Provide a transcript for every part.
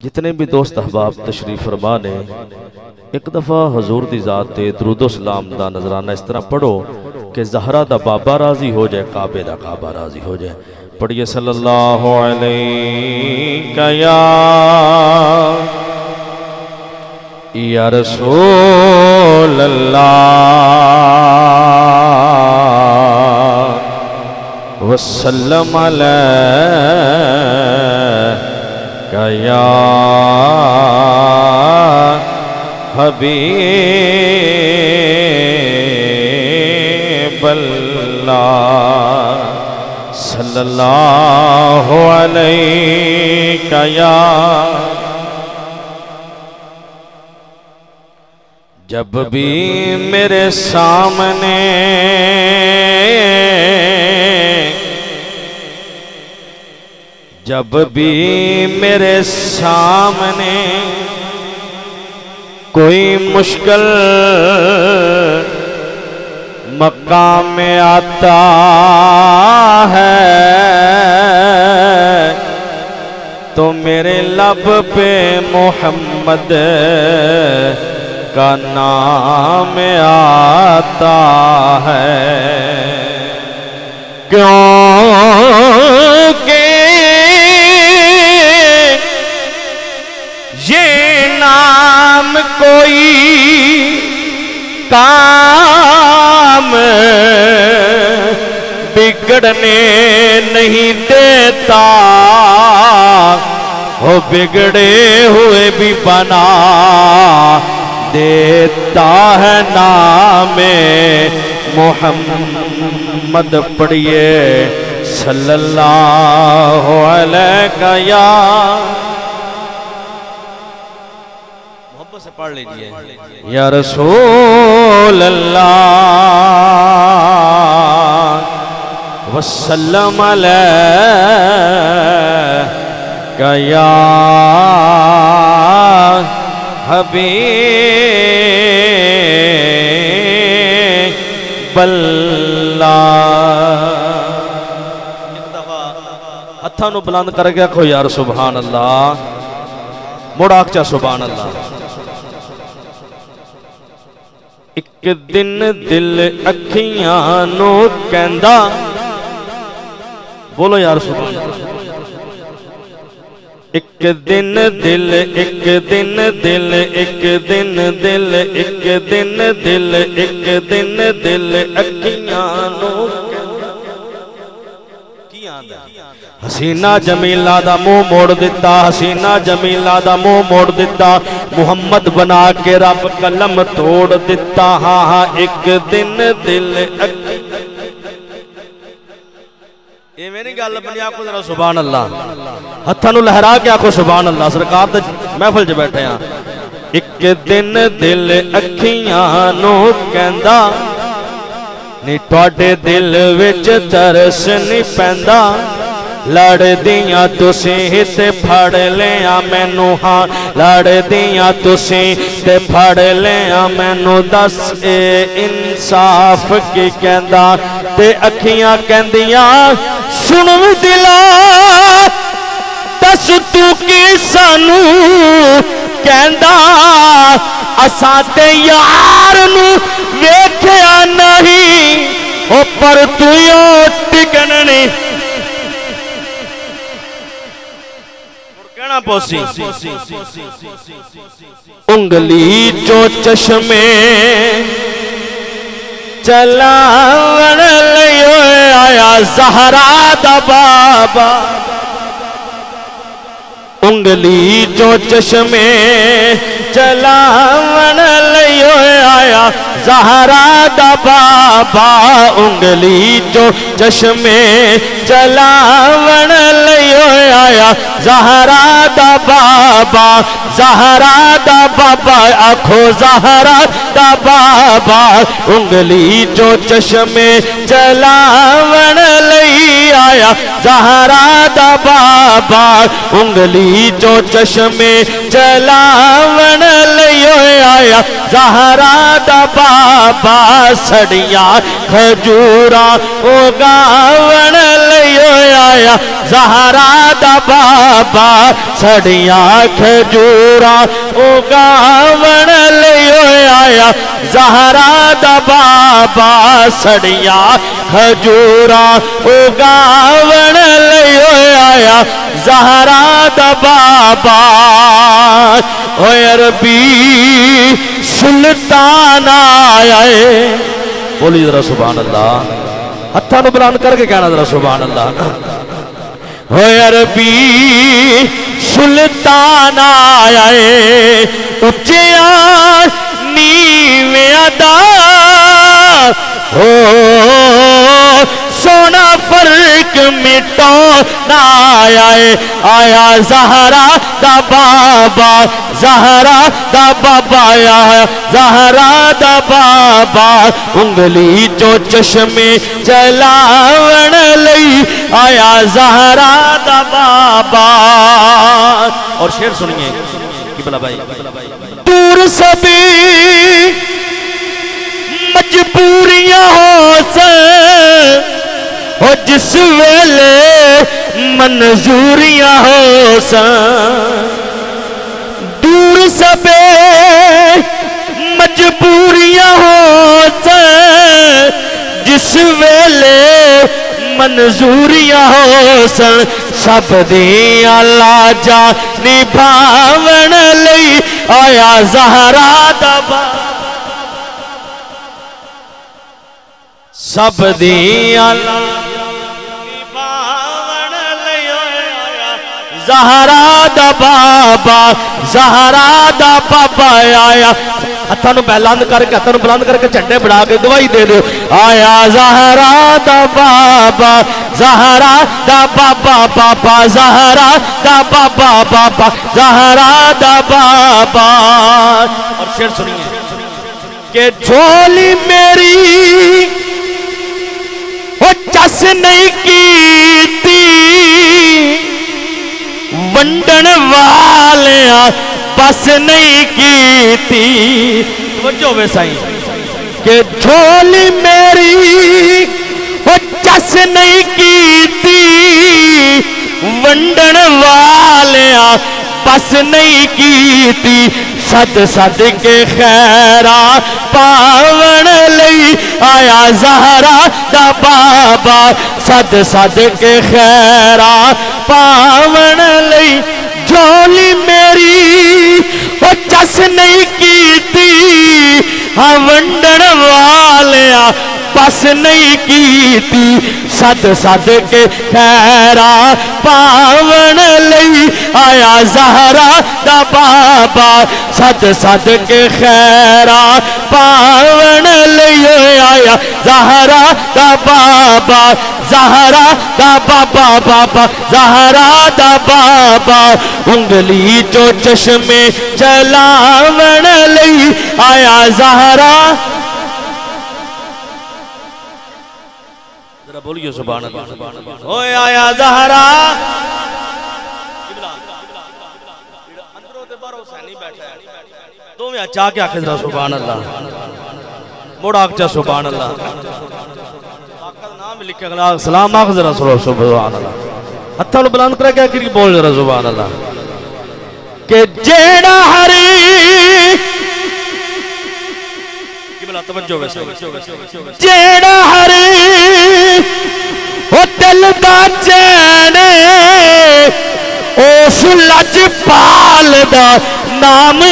جتنے بھی دوست احباب تشریف فرما نے ایک دفعہ حضور دی ذات تے درود و سلام دا نظرانہ اس طرح پڑھو کہ زہرا دا بابا راضی ہو جائے، کعبے دا کعبہ راضی ہو جائے۔ پڑھیے صلی اللہ علیہ یا رسول اللہ وسلم علیہ یا حبیب اللہ صلی اللہ علیہ یا جب بھی میرے سامنے جب بھی میرے سامنے کوئی مشکل مقام آتا ہے تو میرے لب پہ محمد کا نام آتا ہے، کیونکہ یہ نام کوئی کام بگڑنے نہیں دیتا، وہ بگڑے ہوئے بھی بنا دیتا ہے نام محمد۔ پڑھیے صلی اللہ علیہ محبت سے پڑھ لیجئے یا رسول اللہ وسلم علیہ یا حبیب اللہ۔ ایک دفعہ ہتھاں نو بلند کر کے آکھو یار سبحان اللہ، مڑ آکھ چا سبحان اللہ۔ ایک دن دل اکھیاں نو کہندا، بولو یار سبحان اللہ۔ ایک دن دل ایک دن دل ایک دن دل ایک دن دل ایک دن دل اکھیاں نو حسینہ جمیلہ دا منہ موڑ دیتا، حسینہ جمیلہ دا منہ موڑ دیتا، محمد بنا کے رب قلم توڑ دیتا۔ ہاں ہاں ایک دن دل یہ میں نہیں گل بنی، آکھو ذرا سبحان اللہ، ہتھاں نو لہرا کے آکھو سبحان اللہ، سرکار تے محفل چ بیٹھے ہیں۔ ایک دن دل اکھیاں نو کہندا، نی تواڈے دل وچ ترس نہیں پیندا، لڑ دیاں تسی تے پھڑ لیاں مینوں، ہاں لڑ دیاں تسی تے پھڑ لیاں مینوں، دس اے انصاف کی کہندا، تے اکھیاں کہندیاں سن دلا دس تو کی سانو کہندا، اساں تے یار نو ویکھیا نہیں، او پر تو یو ٹکن نہیں کہنا پوسی۔ انگلی جو چشمے چلاون لیو آیا زہرا دا بابا، انگلی جو چشمے چلاون لیو آیا زہرا دا بابا، انگلی جو چشمے چلاون لیو آیا زہرا دا بابا، زہرا دا بابا آکھو زہرا دا بابا، انگلی جو چشمے چلاون لئی آیا زہرا دا بابا، انگلی جو چشمے چلاون لئی آیا زہرا دا بابا، سڑیاں کھجوراں او گاون لئیو آیا زہرا دا بابا سڑیاں کھجوراں او گاون لئیو آیا زہرا دا بابا سڑیاں کھجوراں او گاون لئیو آیا زہرا دا بابا او عربی سلطان آیا ہے بولی ذرا سبحان اللہ ہتھاں نو بلند کر کے کہنا ذرا سبحان اللہ او عربی سلطان آیا ہے اچیاں نیویں دا سونا فرق مٹو نہ آیا زہرا دا بابا زہرا دا بابا آیا زہرا دا بابا انگلی جو چشمے چلاون لئی آیا زہرا دا بابا اور شعر سنیے قبلہ بھائی دور سبھی مجبوریاں ہو سے ہو جس ویلے منظوریاں ہو سے دور سبھی مجبوریاں ہو سے جس ویلے منظوریاں ہو سن سب دیاں لاجا نبھاون لئی آیا زہرا دا بابا سب دیاں نبھاون لئی آیا زہرا دا بابا زہرا دا بابا آیا ہتھاں نو بلند کر کے ہتھاں نو بلند کر کے جھنڈے بڑھا کے دعائی دے دو آیا زہرا دا بابا زہرا دا بابا بابا زہرا دا بابا بابا زہرا دا بابا اور شعر سنیے کہ جھولی میری وہ چس نہیں کیتی ونڈن والیاں بس نہیں کیتی توجہ ویسائی کہ جھولی میری وہ چس نہیں کیتی ونڈن والیاں بس نہیں کیتی صد صد کے خیرہ پاون لئی آیا زہرا دا بابا صد صد کے خیرہ پاون لئی جھولی میری وہ چس نہیں کیتی ہاں ونڈن والیاں بس نہیں کیتی صد صد کے خیرہ پاون لئی آیا زہرا دا بابا صد صد کے خیرہ پاون لئی آیا زہرا دا بابا زہرا دا بابا بابا زہرا دا بابا انگلی جو چشمے چلاون لئی آیا زہرا بولیے سبحان اللہ اوے آیا زہرا اندروں تے باہر حسینی بیٹھا ہے تو میں چاہ کے آکھے ذرا سبحان اللہ موڑا آکھا سبحان اللہ آقا نام لکھے گا سلام آکھ ذرا سبحان اللہ ہتھاں نو بلند کرے کیا کری بول ذرا سبحان اللہ کہ جیڑا ہری جیڑا ہری وہ دل دا چینے اس لج پال دا نام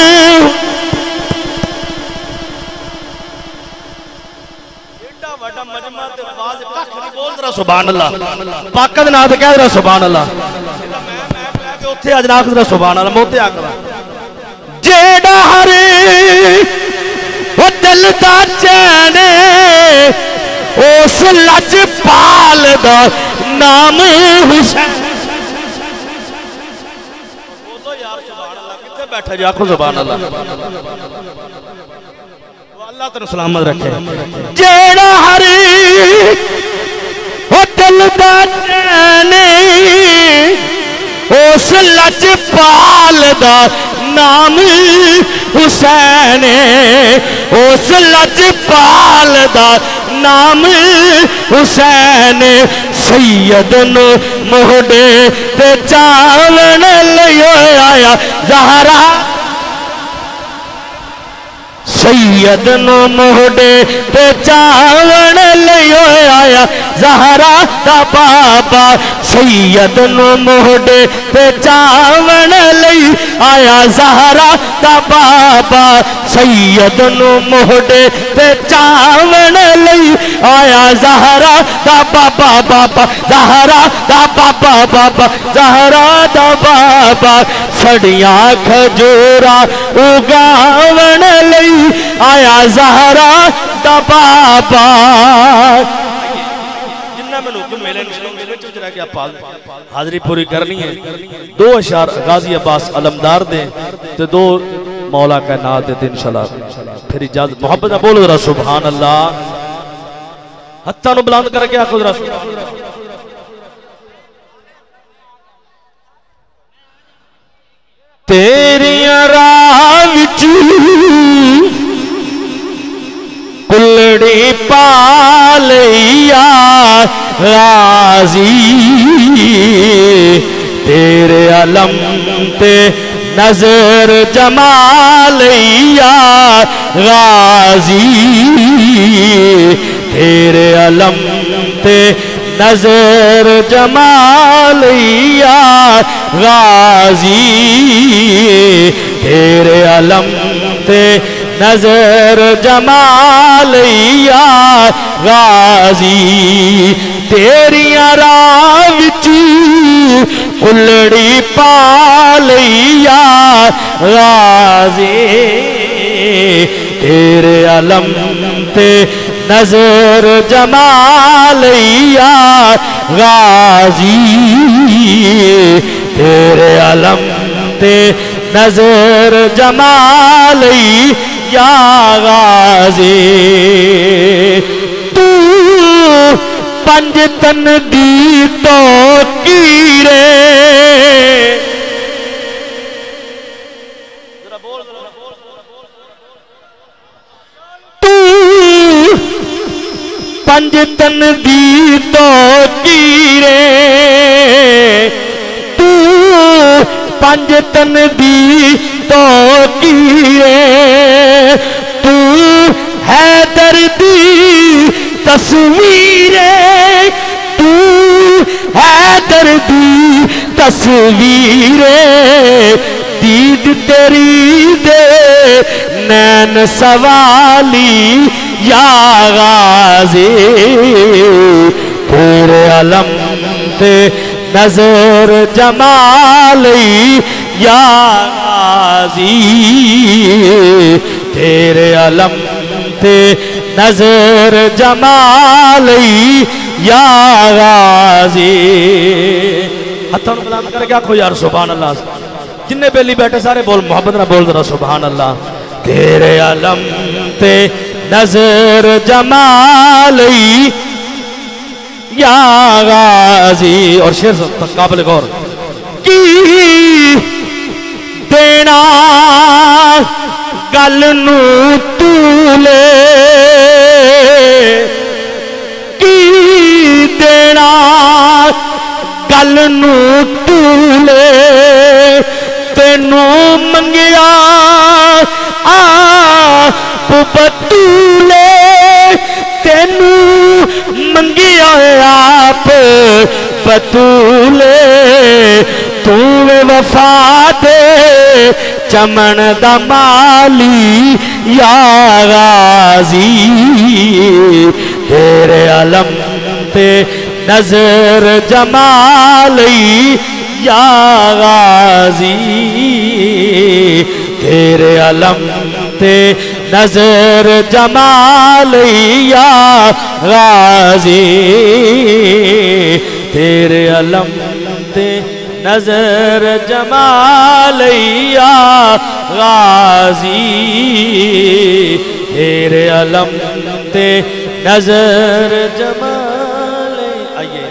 سبحان اللہ پاکت ناد کہہ رہا سبحان اللہ اتھے اجناک ذرا سبحان اللہ موتے آکرا جیڑا ہری وہ دل دا چینے اس لج پال دا نام حسین بولو یار سبحان اللہ کتے بیٹھے جا کو سبحان اللہ وہ اللہ تنو سلامت رکھے جیڑا ہری وہ دل دا چینے اس لج پال دا نام حسین اس لج پال دا نام حسین سید نو موڈے تے چاون لیو آیا زہرا سید نو موڈے تے چاون لیو آیا زہرا دا بابا سید نو موڈے تے چاون لئی آیا زہرا دا بابا سید نو موڈے تے چاون لئی آیا زہرا دا بابا بابا زہرا دا بابا بابا زہرا دا بابا سڑیاں کھجورا اگاون لئی آیا زہرا دا بابا جنہ میں حکم میلے چجرا کیا حاضری پوری کرنی ہے دو اشعار غازی عباس علمدار دیں تو دو مولا کا نات دیتے انشاءاللہ پھر اجازت محبت بولو ذرا سبحان اللہ ہتھاں نو بلند کر کے آخو ذرا سبحان اللہ تیریاں راہ وچ کلڑی پا لیا غازی تیرے علم تے نظر جما لیا غازی تیرے علم تے نظر جما لیا غازی تیرے علم تے نظر جما لیا غازی تیریاں راہ وچ کلڑی پا لیا غازی تیرے علم تے نظر جما لیا غازی تیرے علم تے نظر جما لیا غازی تو پنج تن دی توقیرے پنج تن دی توقیرے تو پنج تن دی توقیرے تو حیدر دی تصویرے تو حیدر دی تصویرے دید تیری دے نین سوالی یا غازی تیرے علم تے نظر جمالی یا غازی تیرے علم تے نظر جمالی یا غازی ہتھوں بلند کر کے آکھو یار سبحان اللہ جننے بیلی بیٹھے سارے بول محبت نہ بول ذرا سبحان اللہ تیرے علم تے نظر جمالی یا غازی اور شیر قابل غور کی دینا گل نو تولے کی دینا گل نو تولے تینو منگیا آپ بطولے تینو منگیا آپ بطولے تو وفا دے چمن دا مالی یا غازی تیرے علم تے نظر جمالی یا غازی تیرے علم تے نظر جمالی یا غازی تیرے علم تے نظر جمالی یا غازی تیرے علم تے نظر جمالی آئیے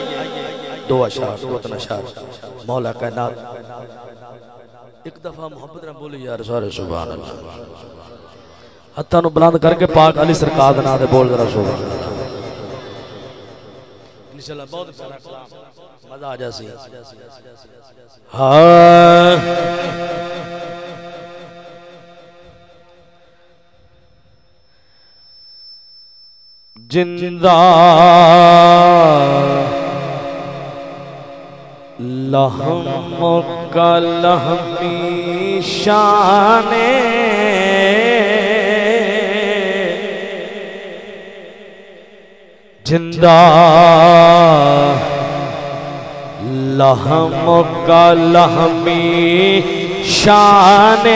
دو اشعار دو تن اشعار مولا کائنات ایک دفعہ محبت نہ بولی یار سارے سبحان اللہ ہتھاں نو بلند کر کے پاک علی سرکار دے نام تے بول ذرا سبحان اللہ انشاءاللہ بہت پیارا کلام مزہ آ جاسی زندہ لحم کا لحمی شان زندہ لحم کا لحمی شان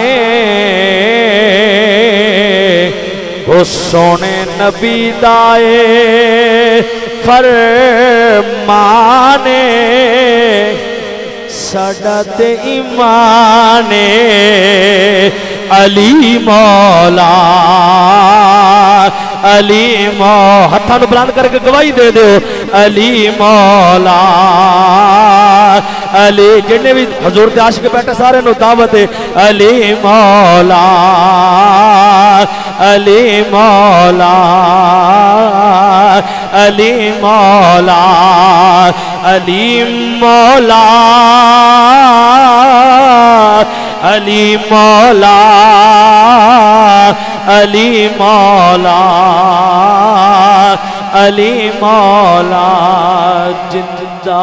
وہ سونے نبی دائے فرمانے سڈت ایمان علی مولا علی مولا ہتھاں بلند کر کے گواہی دے دو علی مولا علی جنہیں بھی حضور دے عاشق بیٹھے سارے نو دعوت ہے علی مولا علی مولا علی مولا علی مولا علی مولا علی مولا علی مولا زندہ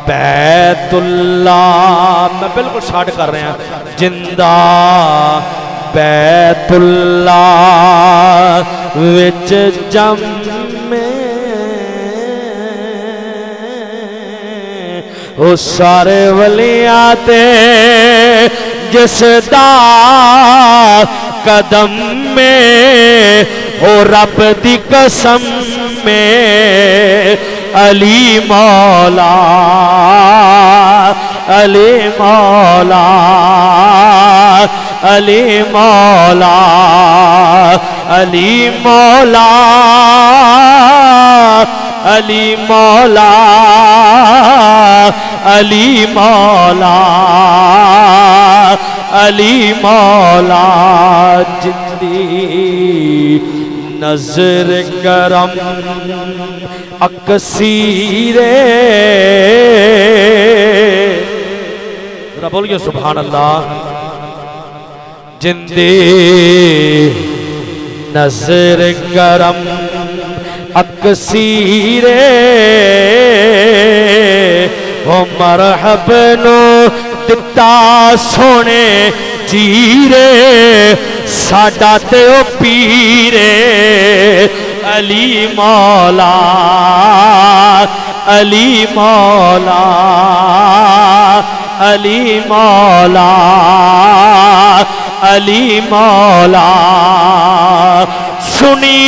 بیت اللہ میں بالکل شارٹ کر رہے ہیں زندہ بیت اللہ وچ جم او سارے ولیاں تے جس دا قدم میں او رب دی قسم میں علی مولا علی مولا علی مولا علی مولا علی مولا علی مولا علی مولا جندی نظر کرم اکسیر ذرا بولیے سبحان اللہ جندی نظر کرم اکسیر وہ مرحب نو دتا سونے جیرے ساڈا تے او پیرے علی مولا علی مولا علی مولا علی مولا سنی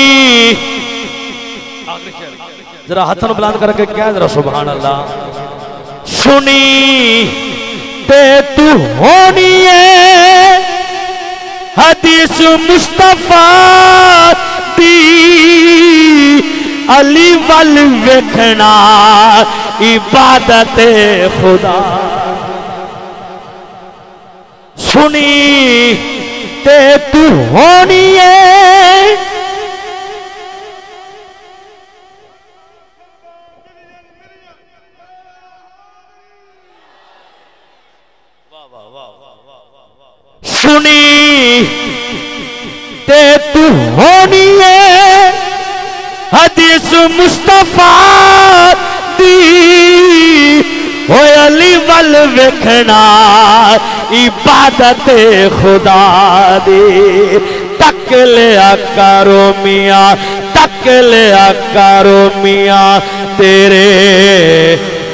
ذرا ہاتھوں بلند کر کے کیا ذرا سبحان اللہ سنی تے تو ہونی ہے حدیث مصطفیٰ دی علی وال ویکھنا عبادت خدا سنی تے تو ہونی ہے سنی تے تو ہونی ہے حدیث مصطفیٰ دی ہوئے علی وال ویکھنا عبادت خدا دی تک لیا کرو میاں تک لیا کرو میاں تیرے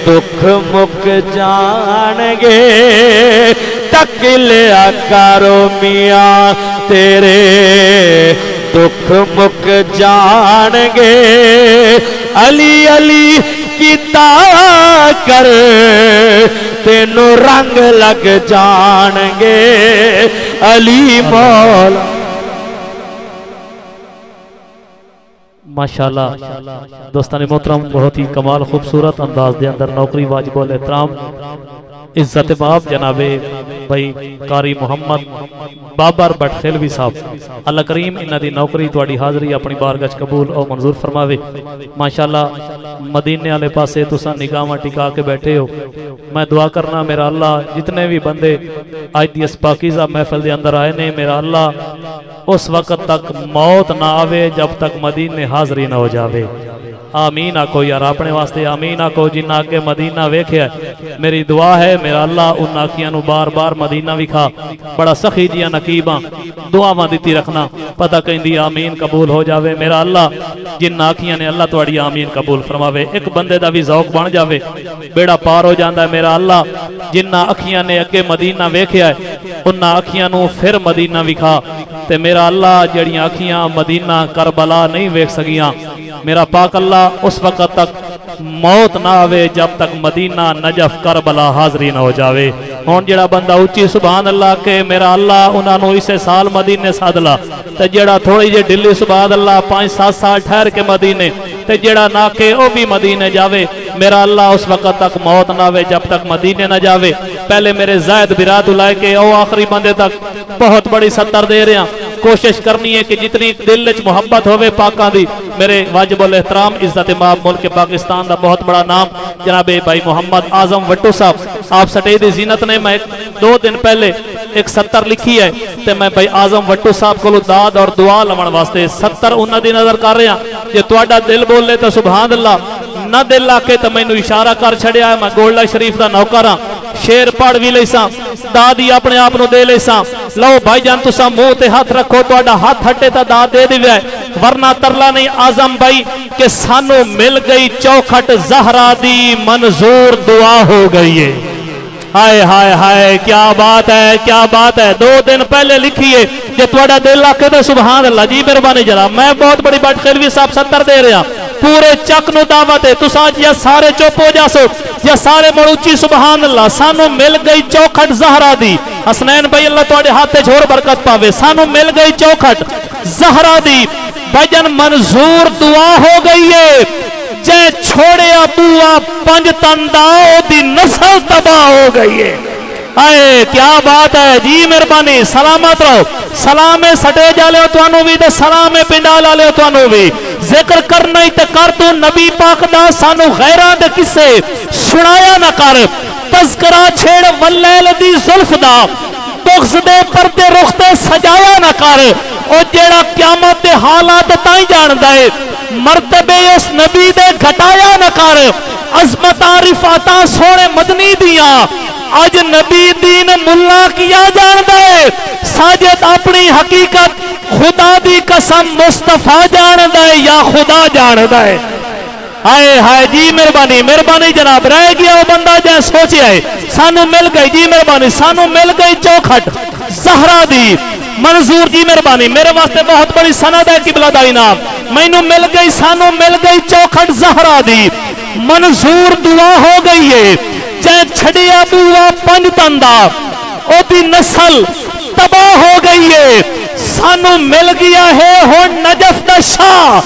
دکھ مک جان گے تک لیا کرو میاں تیرے دکھ مک جان گے علی علی کیتا کر تینو رنگ لگ جان گے علی مولا ماشاءاللہ دوستان محترم بہت ہی کمال خوبصورت انداز دے اندر نوکری واجب الاحترام عزت باب جناب بھائی قاری محمد بابر بٹ خیلوی صاحب، اللہ کریم انہاں دی نوکری تواڈی حاضری اپنی بارگاہ وچ قبول اور منظور فرماوے۔ ماشاءاللہ مدینے والے پاسے تساں نگاہاں ٹکا کے بیٹھے ہو، میں دعا کرنا میرا اللہ جتنے بھی بندے اج دی اس پاکیزہ محفل دے اندر آئے نے، میرا اللہ اس وقت تک موت نہ آوے جب تک مدینے حاضری نہ ہو جاوے۔ آمین آکھو یار اپنے واسطے آمین آکھو۔ جنہ کے مدینہ ویکھیا میری دعا ہے میرا اللہ ان آنکھیاں نو بار بار مدینہ وکھا، بڑا سخی جیاں نقیباں دعاواں دیتی رکھنا، پتہ کہندی آمین قبول ہو جاوے۔ میرا اللہ جن آنکھیاں نے اللہ تواڈی آمین قبول فرماوے، ایک بندے دا بھی ذوق بن جاوے بیڑا پار ہو جاندا ہے۔ میرا اللہ جنہ آنکھیاں نے اگے مدینہ ویکھیا ہے ان آنکھیاں نو پھر مدینہ وکھا، تے میرا اللہ جڑیاں آنکھیاں مدینہ کربلا نہیں ویکھ سکیاں، میرا پاک اللہ اس وقت تک موت نہ آوے جب تک مدینہ نجف کربلا حاضری نہ ہو جاوے۔ ہون جڑا بندہ اچھی سبحان اللہ کہ میرا اللہ انہاں نو اسے سال مدینے سادلا، تے جڑا تھوڑی جے ڈلی سبحان اللہ 5-7 سال ٹھہر کے مدینے، تے جڑا نہ کہ او بھی مدینے جاوے، میرا اللہ اس وقت تک موت نہ آوے جب تک مدینے نہ جاوے۔ پہلے میرے زائد برات لائے کہ او آخری بندے تک بہت بڑی 70 دے رہے ہیں، کوشش کرنی ہے کہ جتنی دل وچ محبت ہوئے پاکاں دی۔ میرے واجب الاحترام عزت مآب ملک پاکستان دا بہت بڑا نام جناب بھائی محمد اعظم وٹو صاحب، آپ سٹے دی زینت نے میں 2 دن پہلے ایک 70 لکھی ہے، تے میں بھائی اعظم وٹو صاحب کو داد اور دعا لمن واسطے 70 انہاں دی نظر کر رہا، جے تواڈا دل بول لے تو سبحان اللہ، نہ دل آ کے تو مینوں اشارہ کر چھڑیا ہے، میں گولڈا شریف دا نوکر ہاں، شیر پڑھ بھی لیساں، دادی اپنے آپ نو دے لیساں۔ لو بھائی جان تساں منہ تے ہاتھ رکھو، تواڈا ہاتھ ہٹے تا داد دے دیوے، ورنہ ترلا نہیں اعظم بھائی کہ سانو مل گئی چوکھٹ زہرا دی منظور دعا ہو گئی ہے۔ ہائے ہائے ہائے کیا بات ہے کیا بات ہے، 2 دن پہلے لکھیے جے تواڈا دل آکھے تے سبحان اللہ جی مہربانی جناب۔ میں بہت بڑی بٹ خیلوی صاحب 70 دے رہا، پورے چک نو دعوت ہے، تساں یا سارے چپ ہو جاسو یا سارے مڑوچی سبحان اللہ۔ سانو مل گئی چوکھٹ زہرا دی، حسنین بھائی اللہ تواڈے ہاتھ وچ ہور برکت پاوے، سانو مل گئی چوکھٹ زہرا دی بجن منظور دعا ہو گئی ہے، جے چھوڑے ابوا 5 تندا دی نسل تباہ ہو گئی ہے۔ آئے کیا بات ہے جی مہربانی، سلامت رہو، سلام سٹے جالے ہو توانو بھی تے سلام پنڈال والے ہو توانو بھی۔ ذکر کرنا ہی تے کر تو نبی پاک دا، سانو غیراں دے قصے سنایا نہ کر، تذکرہ چھیڑ واللیل دی زلف دا، بغض دے پردے رخ تے سجایا نہ کر، او جیڑا قیامت دے حالات تائیں جاندا ہے، مرتبے اس نبی دے گھٹایا نہ کر، عظمت عارفاتاں سونے مدنی دیاں آج نبی دین ملا کیا جاندا ہے، ساجد اپنی حقیقت خدا دی قسم مصطفیٰ جاندا ہے یا خدا جاندا ہے۔ آئے ہائے جی مہربانی مہربانی جناب، رہ گیا وہ بندہ جائے سوچے آئے، سانو مل گئی جی مہربانی، سانو مل گئی چوکھٹ زہرا دی منظور جی مہربانی، میرے واسطے بہت بڑی سند ہے قبلہ دا انعام، مینوں مل گئی سانو مل گئی چوکھٹ زہرا دی منظور دعا ہو گئی ہے، جے چھڑیا بوا 5 تندا او دی نسل تباہ ہو گئی ہے، سانو مل گیا ہے ہن نجف دا شاہ،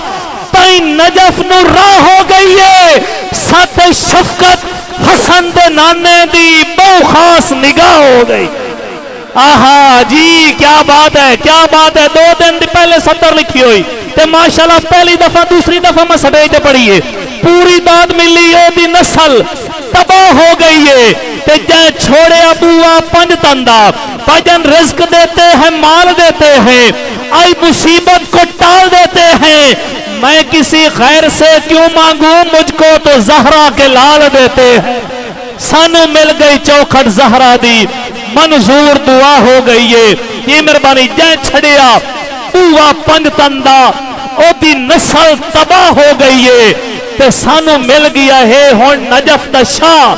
تائیں نجف نو راہ ہو گئی ہے، ساتھ شفقت حسن دے نانے دی بہو خاص نگاہ ہو گئی۔ آہا جی کیا بات ہے کیا بات ہے، 2 دن پہلے 70 لکھی ہوئی تے ماشاءاللہ پہلی دفعہ دوسری دفعہ میں سٹیج تے پڑھی ہے، پوری داد ملی ہے، دی نسل تباہ ہو گئی ہے، تے جے چھوڑے ابوا 5 تندا، بجن رزق دیتے ہیں مال دیتے ہیں، آئی مصیبت کو ٹال دیتے ہیں، میں کسی خیر سے کیوں مانگوں، مجھ کو تو زہرا کے لال دیتے ہیں، سانو مل گئی چوکھٹ زہرا دی منظور دعا ہو گئی ہے، یہ مہربانی جے چھڑیا بوا 5 تندا او دی نسل تباہ ہو گئی ہے، تے سانو مل گیا ہے ہن نجف دا شاہ،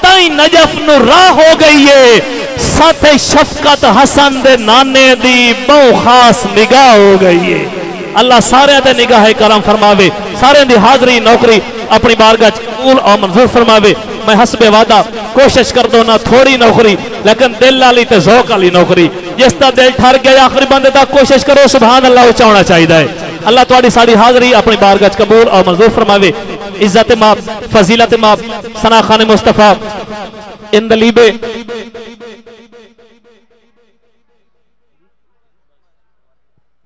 تائیں نجف نو راہ ہو گئی ہے، ساتھ شفقت حسن دے نانے دی بہو خاص نگاہ ہو گئی ہے۔ اللہ سارے دے نگاہ کرم فرماوے، سارے دی حاضری نوکری اپنی بارگاہ قبول اور منظور فرماوے۔ میں حسب وعدہ کوشش کر دو نہ تھوڑی نوکری لیکن دل والی تے ذوق والی نوکری، جس دا دل ٹھر گیا آخری بندے تک کوشش کرو سبحان اللہ اونچا ہونا چاہیے۔ اللہ تواڈی ساری حاضری اپنی بارگاہ قبول اور منظور فرماوے۔ عزت ماب، فضیلت ماب، ثنا خان مصطفیٰ اندلیبے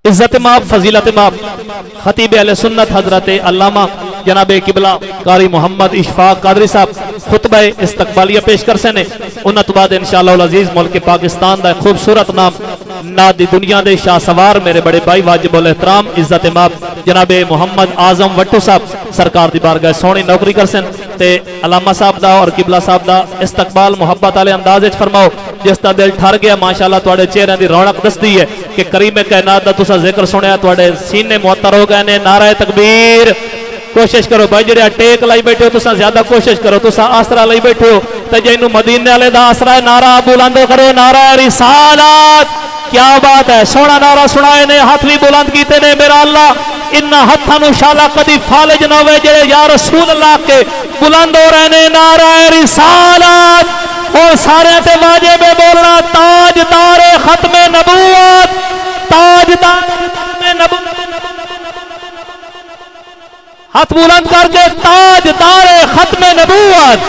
عزت ماب فضیلت ماب خطیب اہل سنت حضرت علامہ جناب قبلہ قاری محمد اشفاق قادری صاحب خطبہ استقبالیہ پیش کر سنے انہاں تو بعد انشاءاللہ العزیز ملک پاکستان دا خوبصورت نام نادی دنیا دے شاہ سوار میرے بڑے بھائی واجب الاحترام عزت ماب جناب محمد اعظم وٹو صاحب سرکار دی بارگاہ سونی نوکری کر سن تے علامہ صاحب دا اور قبلہ صاحب دا استقبال محبت والے انداز وچ فرماؤ جس دا دل ٹھر گیا ماشاءاللہ تواڈے چہرے دی رونق دسدی ہے کہ کریم کائنات دا تساں ذکر سنیا تواڈے سینے معطر ہو گئے نے نعرہ تکبیر کوشش کرو بھائی جڑے ٹیک لائی بیٹھے ہو تساں زیادہ کوشش کرو تساں آسرا لائی بیٹھے ہو تے جینوں مدینے والے دا آسرا ہے نعرہ بلند کرو نعرہ رسالت کیا بات ہے سونا نعرہ سنائے نے ہاتھ بھی بلند کیتے نے میرا اللہ انہاں ہتھاں نو شالا کدی فالج نہ ہوئے جڑے یا رسول اللہ کے بلند ہو رہے نے نعرہ رسالت اور سارے تے واجب بولنا تاجدار ختم نبوت تاجدار ختم نبوت ہاتھ بلند کر کے تاجدار ختم نبوت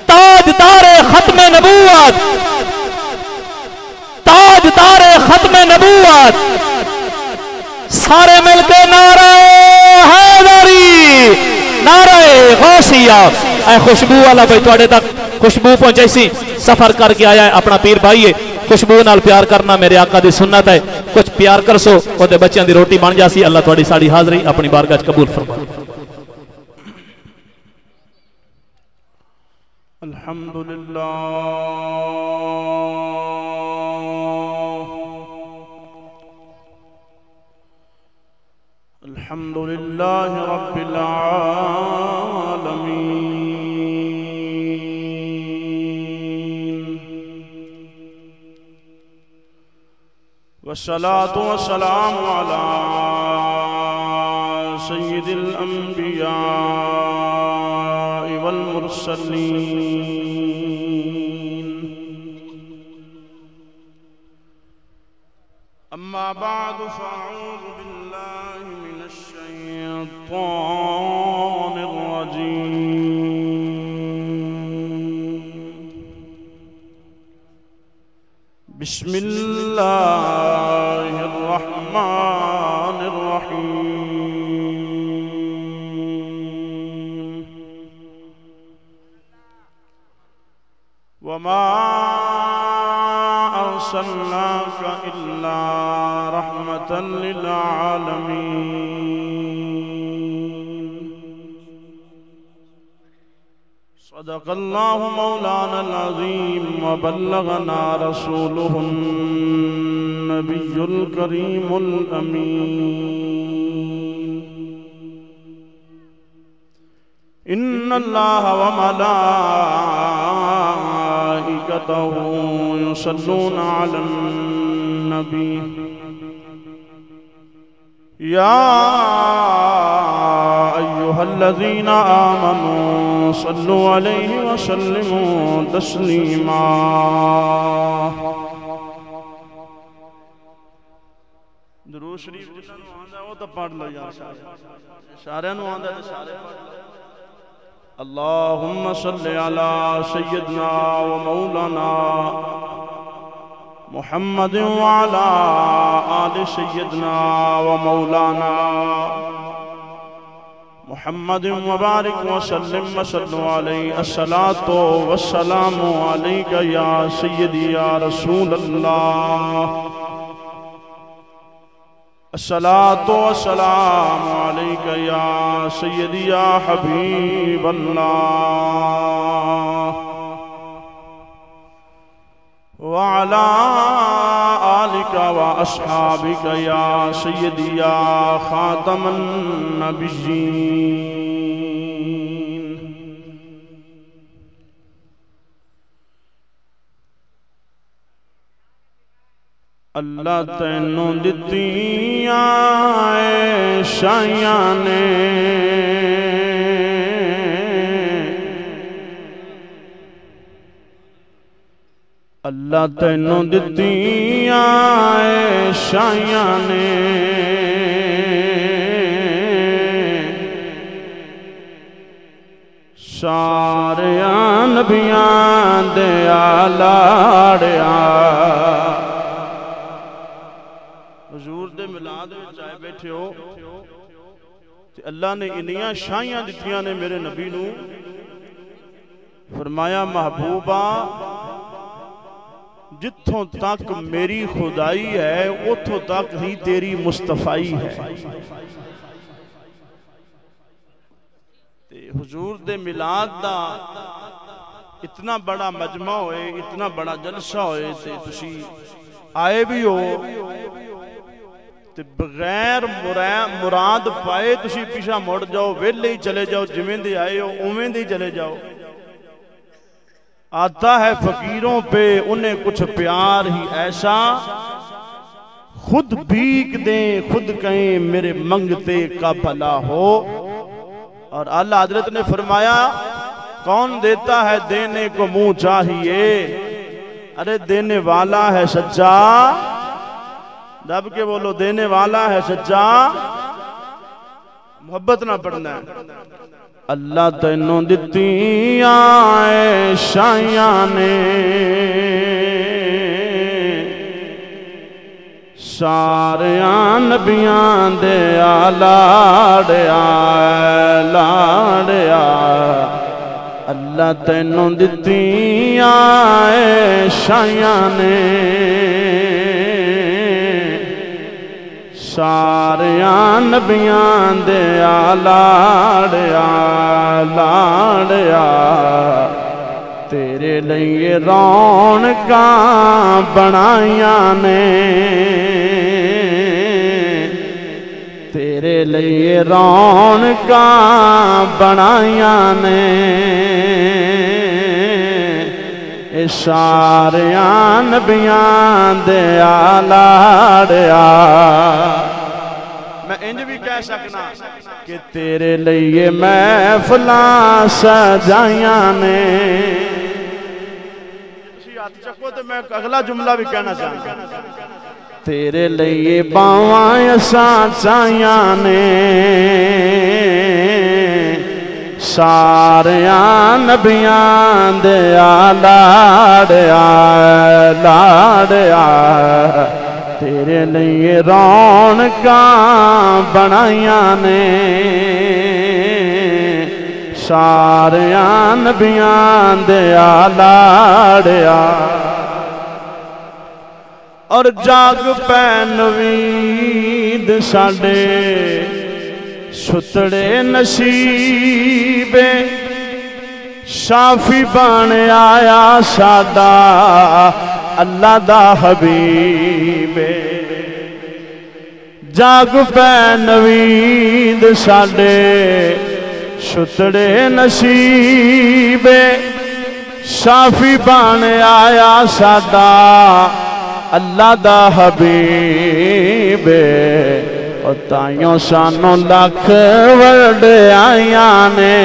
تاجدار ختم نبوت تاجدار ختم نبوت سارے مل کے نعرہ حیدری نعرہ غوثیہ اے خوشبو والا بھائی تواڈے تک خوشبو پہنچائی سی سفر کر کے آیا ہے اپنا پیر بھائی ہے خوشبو نال پیار کرنا میرے آقا دی سنت ہے کچھ پیار کر سو او تے بچیاں دی روٹی بن جاسی اللہ تواڈی ساڈی حاضری اپنی بارگاہ وچ قبول فرما الحمدللہ الحمدللہ رب العالمین والصلاة والسلام على سید الانبیاء والمرسلین اما بعد فاعوذ باللہ من الشیطان الرجیم بسم اللہ الرحمن الرحیم وما أرسلناك إلا رحمة للعالمين صدق الله مولانا العظيم وبلغنا رسوله النبي الكريم الأمين إن الله وملائكته يصلون على النبي يا أيها الذين آمنوا صلوا عليه وسلموا تسليما درود شریف جنہاں نوں آندا وہ تو پڑھ لو یار سارے نوں آندا تے سارے پڑھ لو اللهم صل على سيدنا ومولانا محمد وعلى آل سيدنا ومولانا محمد وبارك وسلم وصلوا عليه الصلاة والسلام عليك يا سيدي يا رسول الله الصلاة والسلام عليك يا سيدي يا حبيب الله وعلى آلك وأصحابك يا سيدي يا خاتم النبيين اللہ تینوں دتیاں عیشیاں نے اللہ تینوں دتیاں عیشیاں نے ساریاں نبیاں دیا لاڑیا حضور دے ملاد وچ آئے بیٹھے ہو تے اللہ نے انیاں شاہیاں دتیاں نے میرے نبی نو فرمایا محبوبہ جتھوں تک میری خدائی ہے اتھوں تک ہی تیری مصطفائی ہے تے حضور دے ملاد دا اتنا بڑا مجمع ہوئے اتنا بڑا جلسہ ہوئے تے تسی آئے بھی ہو تے بغیر مراد پائے تسی پیچھا مڑ جاؤ ویلے ہی چلے جاؤ جویں دے آئے ہو اوویں دے چلے جاؤ آتا ہے فقیروں پہ انہیں کچھ پیار ہی ایسا خود بھیک دیں خود کہیں میرے منگتے کا بھلا ہو اور اللہ حضرت نے فرمایا کون دیتا ہے دینے کو منہ چاہیے ارے دینے والا ہے سچا دب کے بولو دینے والا ہے سچا محبت نہ پڑھنا ہے اللہ تینوں دتیاں شایاں نے ساریاں نبیاں دیا لاڑیا لاڑیا اللہ تینوں دتیاں شایاں نے ساریاں نبیاں دیا لاڑیا لاڑیا تیرے لئے رونقاں بنائیاں نے تیرے لئے رونقاں بنائیاں نے ساریاں نبیاں دیا لاڑیا میں انج بھی کہہ سکنا کہ تیرے لئے محفلاں سجائیاں نے اسی ہاتھ چکو تو میں اگلا جملہ بھی کہنا چاہتا تیرے لئے باواں اساں چاہیاں نے ساریاں نبیاں دیا لاڑیا لاڑیا تیرے لئے رونقاں بنائیاں نے ساریاں نبیاں دیا لاڑیا اور جاگ پہ نوید ساڑے ستڑے نصیبے شافی بان آیا ساڈا اللہ دا حبیب جاگ پہ نوید ساڈے ستڑے نصیبے شافی بان آیا ساڈا اللہ دا حبیب تائیوں سانوں لکھ وڈیائیاں نے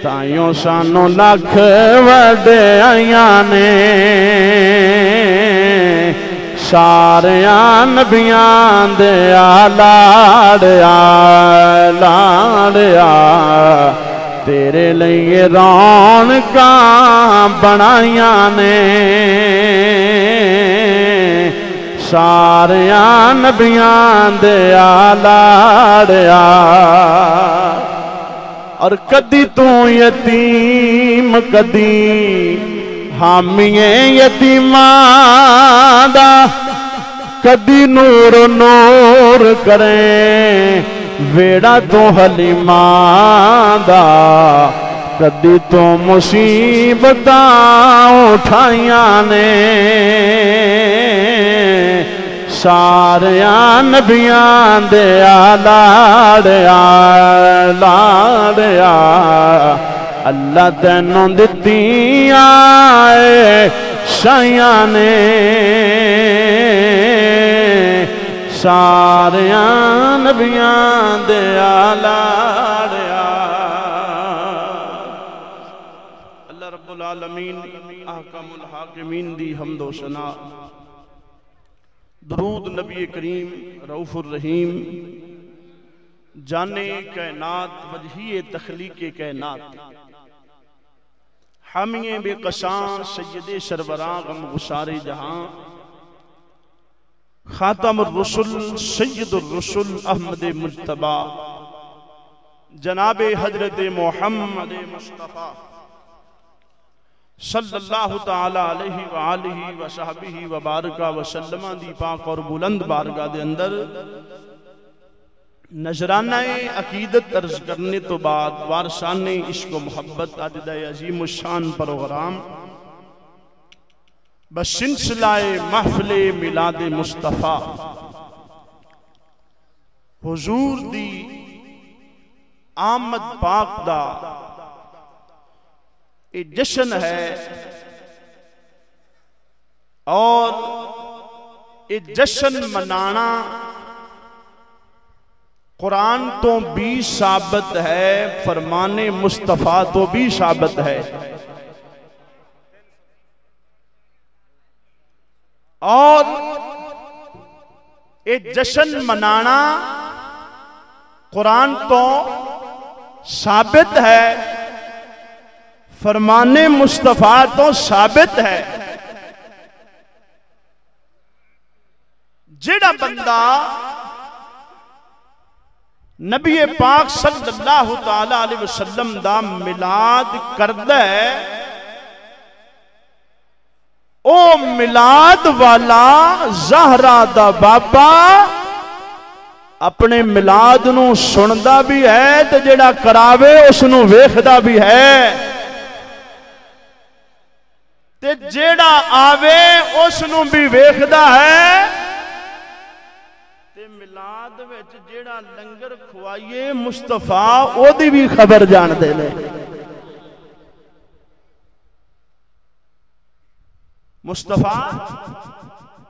تائیوں سانوں لکھ وڈیائیاں نے ساریاں نبیاں دیا لاڑیا لاڑیا تیرے لئے رونقاں بنائیاں نے ساریاں نبیاں دیا لاڑیا اور کدی تو یتیم کدی حامی یتیماں دا کدی نور نور کریں ویڑا تو حلیماں دا کدی تو مصیبتاں اٹھائیاں نے ساریاں نبیاں دیا لاڑیا لاڑیا اللہ تینوں دتیاں شایاں نے ساریاں نبیاں دیا لاڑیا اللہ رب العالمین احکم الحاکمین دی حمد و ثنا درود نبی کریم رؤوف الرحیم جانے کائنات وجہی تخلیق کائنات حامی بے قساں سید سربراں غم گسار جہاں خاتم الرسل سید الرسل احمد مجتبی جناب حضرت محمد مصطفیٰ صلی اللہ تعالی علیہ وآلہ وصحبہ وبارکہ وسلم دی پاک اور بلند بارگاہ دے اندر نذرانہ عقیدت عرض کرنے تو بعد وارثان عشق و محبت عددہ عظیم الشان پروگرام بسلسلہ محفل میلاد مصطفیٰ حضور دی آمد پاک دا ایک جشن ہے اور ایک جشن منانا قرآن تو بھی ثابت ہے، فرمان مصطفیٰ تو بھی ثابت ہے، اور ایک جشن منانا قرآن تو ثابت ہے، فرمان مصطفیٰ تو ثابت ہے۔ جڑا بندہ نبی پاک صلی اللہ تعالی علیہ وسلم دا ملاد کردہ ہے، او ملاد والا زہرا دا بابا اپنے ملاد نو سندا بھی ہے تے جڑا کراوے اس نو ویکھدا بھی ہے، تے جیڑا آوے اس نو بھی ویکھدا ہے، تے ملاد وچ جیڑا لنگر کھوائیے مصطفیٰ او دی بھی خبر جان دے لے، مصطفیٰ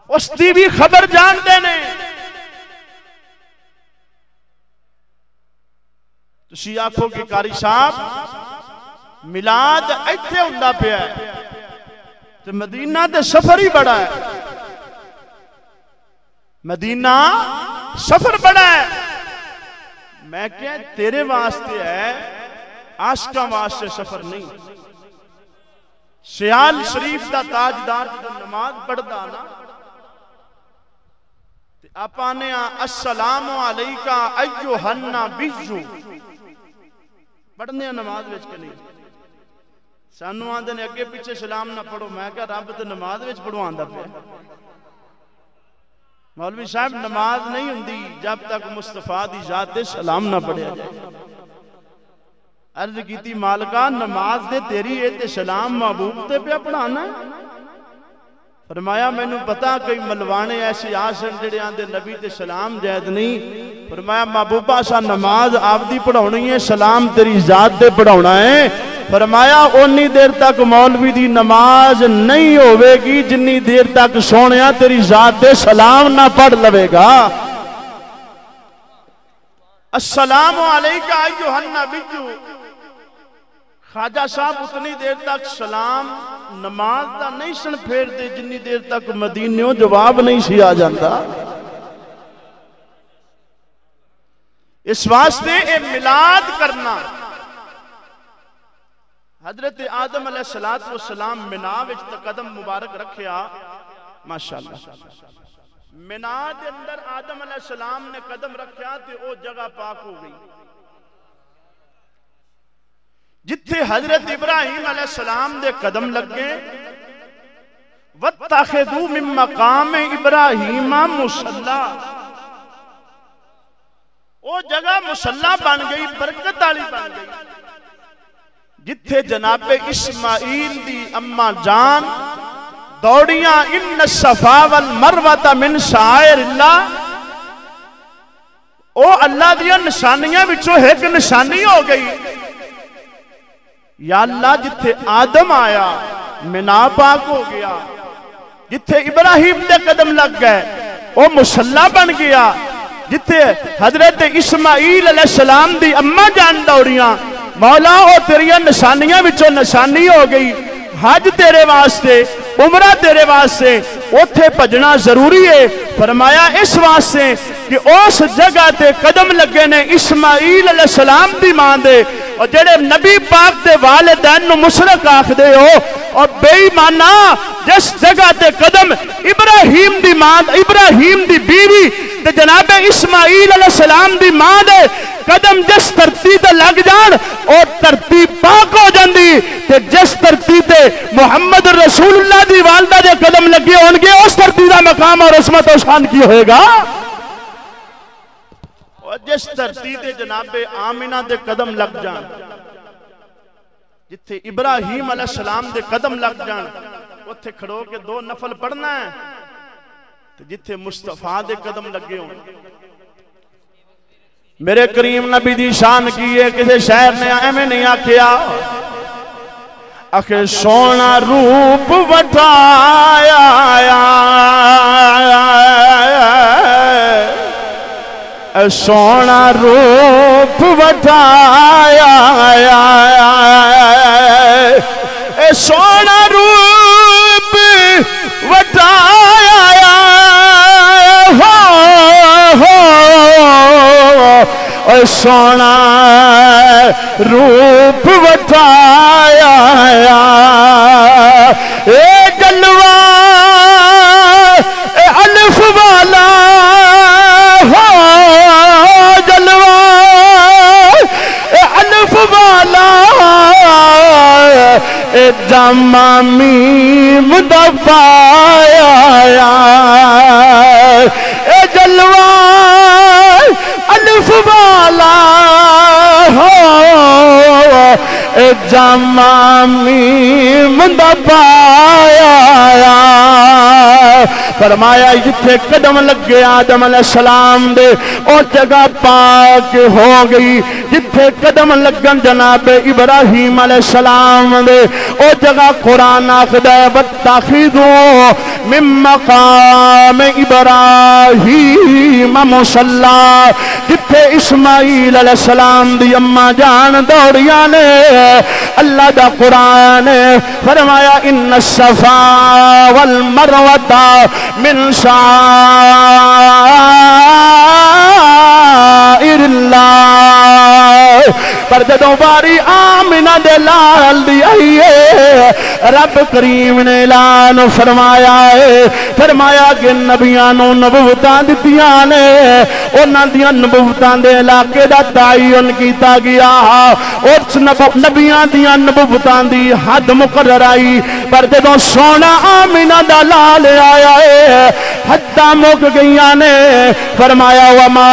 اس دی بھی خبر جان دے لے۔ تسی آکھو کہ قاری صاحب ملاد ایتھے ہوندا پیا ہے تو مدینہ دے سفر ہی بڑا ہے، مدینہ سفر بڑا ہے۔ میں کہہ تیرے واسطے ہے، عاشقاں واسطے سفر نہیں۔ سیال شریف دا تاجدار جب نماز پڑھدا نا آپا نے السلام علیکہ ایوہ النبیّ پڑھنے نماز وچ کے نہیں، سانو آندے نے اگے پیچھے سلام نہ پڑھو، میں کہا رب تے نماز وچ پڑھو آندہ پہ۔ مولوی صاحب نماز نہیں ہوندی جب تک مصطفیٰ دی ذات دے سلام نہ پڑھیا جائے۔ عرض کیتی مالکہ نماز دے تیری اے تے سلام محبوب تے پہ پڑھانا ہے؟ فرمایا میں نے پتا کئی ملوانے ایسی آسن جڑے آندے نبی تے سلام جائد نہیں۔ فرمایا محبوبہ سا نماز آپ دی پڑھاؤنی ہے، سلام تیری ذات دے پڑھاؤنا ہے۔ فرمایا اونی دیر تک مولوی دی نماز نہیں ہوئے گی جنی دیر تک سونیا تیری ذات دے سلام نہ پڑھ لوے گا۔ السلام علیکہ ایوہ النبیّ، خواجہ صاحب اتنی دیر تک سلام نماز دا نہیں سن پھیر دے جنی دیر تک مدینیوں جواب نہیں سی آ جاندا۔ اس واسطے اے ملاد کرنا، حضرت آدم علیہ السلام منا وچ قدم مبارک رکھیا، ماشاءاللہ منا دے اندر آدم علیہ السلام نے قدم رکھیا تے او جگہ پاک ہو گئی جتھے حضرت ابراہیم علیہ السلام دے قدم لگ گئے۔ وَاتَّخِذُوا مِن مَّقَامِ إِبْرَاهِيمَ مُصَلَّى، او جگہ مصلی بن گئی، برکت والی بن گئی جتھے جناب اسماعیل دی اماں جان دوڑیاں ان الصفا والمروہ من شعائر اللہ، او اللہ دیا نشانیاں بچوں ایک نشانی ہو گئی۔ یا اللہ جتھے آدم آیا منا پاک ہو گیا، جتھے ابراہیم دے قدم لگ گئے او مصلی بن گیا، جتھے حضرت اسماعیل علیہ السلام دی اماں جان دوڑیاں مولا او تیریاں نشانیاں بچوں نشانی ہو گئی۔ حج تیرے واسطے، عمرہ تیرے واسطے، اوتھے پجنا ضروری ہے۔ فرمایا اس واسطے کہ اس جگہ تے قدم لگے نے اسماعیل علیہ السلام دی ماں دے اور جڑے نبی پاک دے والدین نو مشرک آکھدے ہو اور بے ایمانا جس جگہ تے قدم ابراہیم دی ماں ابراہیم دی بیوی تے جناب اسماعیل علیہ السلام دی ماں دے قدم جس دھرتی تے لگ جان اور دھرتی پاک ہو جاندی تے جس دھرتی تے محمد رسول اللہ دی والدہ دے قدم لگے ہون گے اس دھرتی دا مقام اور عظمت و شان کی ہوئے گا اور جس دھرتی تے جناب آمینہ دے قدم لگ جان جتھے ابراہیم علیہ السلام دے قدم لگ جان اتھے کھڑو کے 2 نفل پڑھنا ہے جتھے مصطفیٰ دے قدم لگے ہوں میرے کریم نبی دی شان کی ہے کسی شہر نے ایمیں نہیں آکھیا آخر سونا روپ وٹایا سونا روپ وٹایا سونا روپ وٹایا سونا روپ وٹایا اے جلوہ اے الف والا جلوہ اے الف والا اے جامع میم دبایا اے جلوہ الف والا اے جامع میم دبایا فرمایا جتھے قدم لگے آدم علیہ السلام دے او جگہ پاک ہو گئی جتھے قدم لگن جناب ابراہیم علیہ السلام دے او جگہ قرآن آخدہ وَاتَّخِذُوا مِن مَّقَامِ ابراہیم مصلی جتھے اسماعیل علیہ السلام دی اماں جان دوڑیاں نے اللہ دا قرآن فرمایا ان الصفا والمروہ من شعائر اللہ پر جدوں باری آمنہ دے لال دی آئیے رب کریم نے اعلان فرمایا ہے فرمایا کہ نبیانوں نبوتاں دتیاں نے انہاں دیاں نبوتاں دے علاقے دا تعین کیتا گیا اس نبیاں دیاں نبوتاں دی حد مقرر آئی پر جدوں سونا آمنہ دا لال آیا ہے حداں مک گئیاں نے فرمایا وما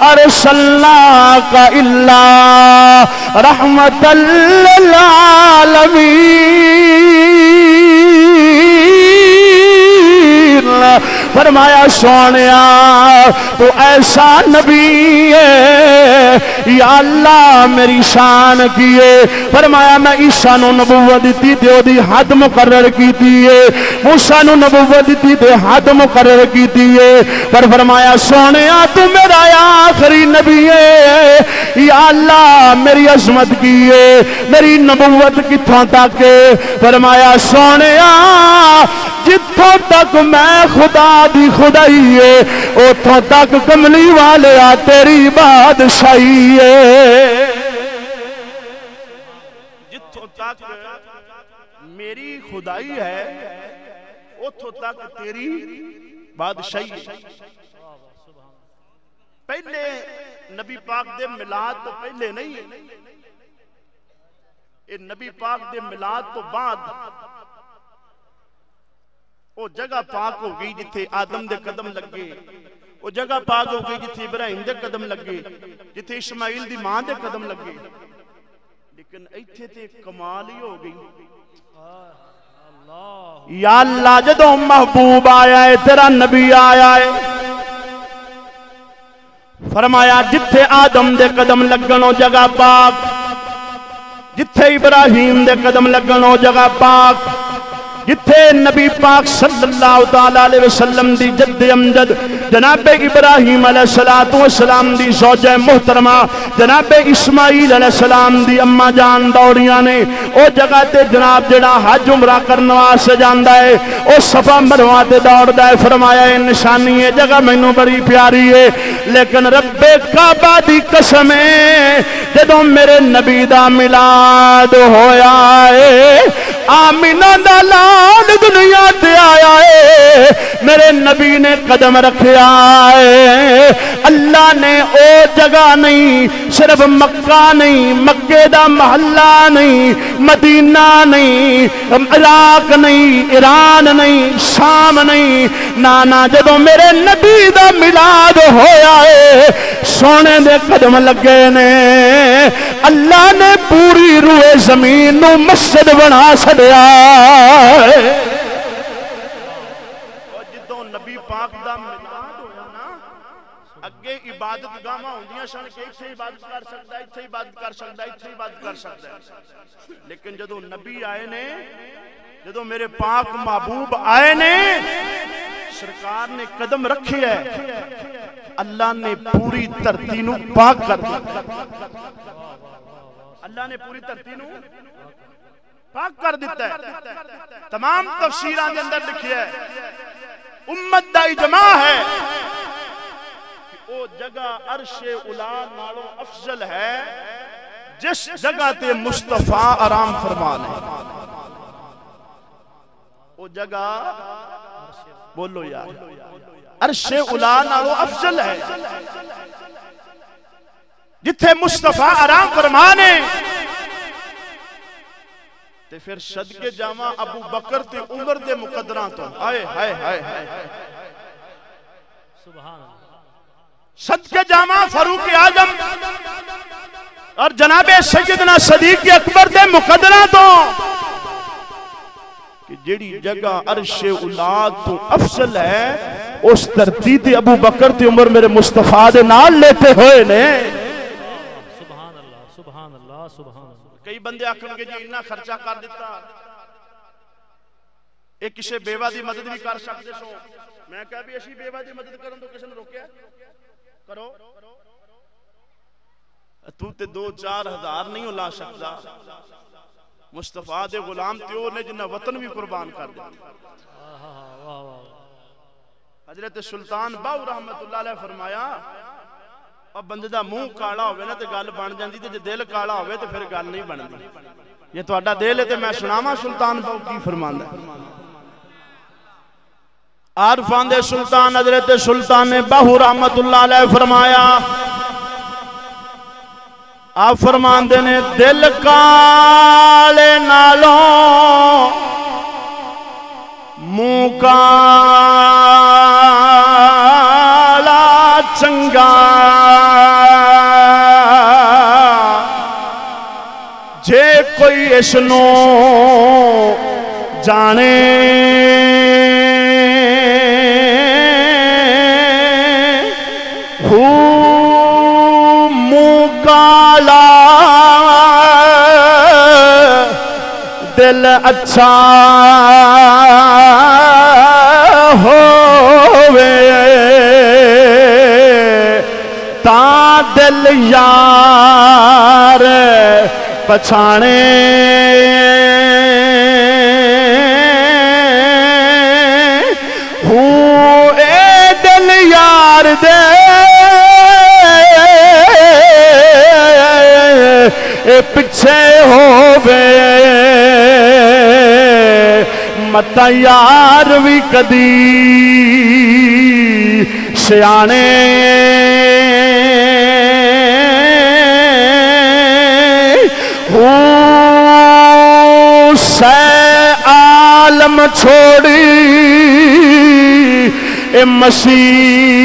ارسلناک الا رحمت للعالمین فرمایا سونیا تو ایسا نبی ہے یا اللہ میری شان کیے فرمایا میں عیسیٰ نو نبوت دیتی تے دی حد مقرر کیتی ہے موسیٰ نو نبوت دیتی تے حد مقرر کیتی ہے پر فرمایا سونیا تو میرا آخری نبی ہے یا اللہ میری عظمت کیے میری نبوت کتھوں تک فرمایا سونیا جتھوں تک میں خدا دی خدائی ہے اتھوں تک کملی والے تیری بادشاہی ہے جتھوں تک میری خدائی ہے اتھوں تک تیری بادشاہی ہے پہلے نبی پاک دے میلاد تو پہلے نہیں ہے یہ نبی پاک دے میلاد تو بعد وہ جگہ پاک ہو گئی جتھے آدم دے قدم لگے وہ جگہ پاک ہو گئی جتھے ابراہیم دے قدم لگے جتھے اسماعیل دی ماں دے قدم لگے لیکن ایتھے تے کمال ہی ہو گئی یا اللہ جدوں محبوب آیا ہے تیرا نبی آیا ہے فرمایا جتھے آدم دے قدم لگنو جگہ پاک جتھے ابراہیم دے قدم لگنو جگہ پاک جتھے نبی پاک صلی اللہ تعالی علیہ وسلم دی جد امجد جناب ابراہیم علیہ السلام دی زوجہ محترمہ جناب اسماعیل علیہ السلام دی اما جان دوڑیاں نے او جگہ تے جناب جڑا حج عمرہ کرنے واسطے جاندا ہے او صفا مروہ تے دوڑدا ہے فرمایا اے نشانی ہے جگہ مینوں بڑی پیاری ہے لیکن رب کعبہ دی قسم ہے جدوں میرے نبی دا میلاد ہویا ہے آمینہ دا لال دنیا تے آیا ہے میرے نبی نے قدم رکھیا ہے اللہ نے او جگہ نہیں صرف مکہ نہیں مکے دا محلہ نہیں مدینہ نہیں عراق نہیں ایران نہیں شام نہیں نانا جدوں میرے نبی دا میلاد ہویا ہے سونے دے قدم لگے نے اللہ نے پوری روئے زمین نو مسجد بنا چھڈیا اور جدوں نبی پاک دا میلاد ہویا نا اگے عبادت گاہاں ہوندیاں سن کہ ایتھے عبادت کر سکدا ہے ایتھے عبادت کر سکدا ہے ایتھے عبادت کر سکدا ہے لیکن جدوں نبی آئے نے جدوں میرے پاک محبوب آئے نے سرکار نے قدم رکھے ہے اللہ نے پوری دھرتی نو پاک کر دیا اللہ نے پوری دھرتی نو پاک کر دیتا ہے تمام تفسیران کے اندر لکھی ہے امت دا اجماع ہے کہ او جگہ عرش اولا نالوں افضل ہے جس جگہ تے مصطفیٰ آرام فرمانے او جگہ بولو یار عرش اولا نالوں افضل ہے جتھے مصطفیٰ آرام فرمانے تے پھر صدقے جامع ابو بکر تے عمر دے مقدران تو آئے ہائے ہائے ہائے صدقے جامع فاروق اعظم اور جناب سیدنا صدیق اکبر دے مقدران تو کہ جیڑی جگہ عرش اولاد تو افضل ہے اس دھرتی تے ابو بکر تے عمر میرے مصطفیٰ دے نال لیتے ہوئے نے سبحان اللہ سبحان اللہ سبحان اللہ کئی بندے آکھن گے جی اتنا خرچہ کر دیتا ایک کسی بیوہ دی مدد بھی کر سکتے سو میں کہا بھی اسی بیوہ دی مدد کرن تو کسی نے روکیا کرو تو تے 2-4 ہزار نہیں لا سکتا مصطفیٰ دے غلام تیو نے جنہ وطن بھی قربان کر دیا حضرت سلطان باو رحمت اللہ علیہ فرمایا اب بندے دا منہ کالا ہوئے نا تے گل بن جاندی تے دل کالا ہوئے تے پھر گل نہیں بندی یہ تو اڈا دل ہے تے میں سناما سلطان باو کی فرماندہ عارفان دے سلطان حضرت سلطان باو رحمت اللہ علیہ فرمایا آپ فرماندے نے دل کالے نالوں منہ کالا چنگا جے کوئی اس نو جانے کالا دل اچھا ہووے تا دل یار پچھانے اے دل یار دے اے پچھے ہووے متا یار بھی کدی سیانے سے عالم چھوڑی اے مسیح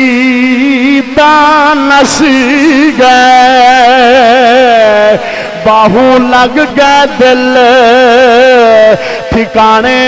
نسی گئے باہو لگ گئے دل ٹھکانے